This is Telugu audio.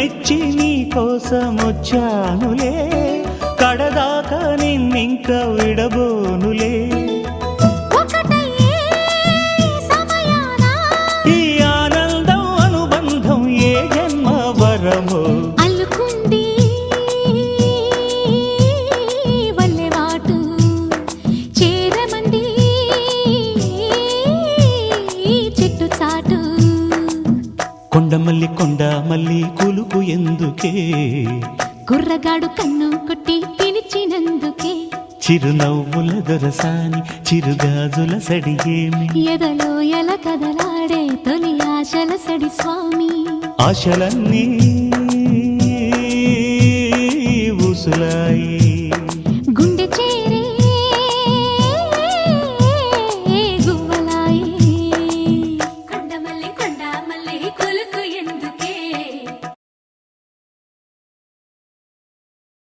మెచ్చి నీ కోసం వచ్చానులే, కడదాకా నిన్నింక విడబోనులే. ఈ ఆనందం అనుబంధం ఏ జన్మ వరమో అల్లుకుంది వల్లెవాటు చేరమంది చెట్టు చాటు. కొండమల్లి కొండమల్లి కులుకు ఎందుకే, కుర్రగాడు కన్ను కొట్టి పిలిచినందుకే. చిరునవ్వుల దొరసాని చిరుగాజుల సడిగేమి, ఎదలో ఎల కదలాడే తొలి ఆశల సడి స్వామి. ఆశలన్నీ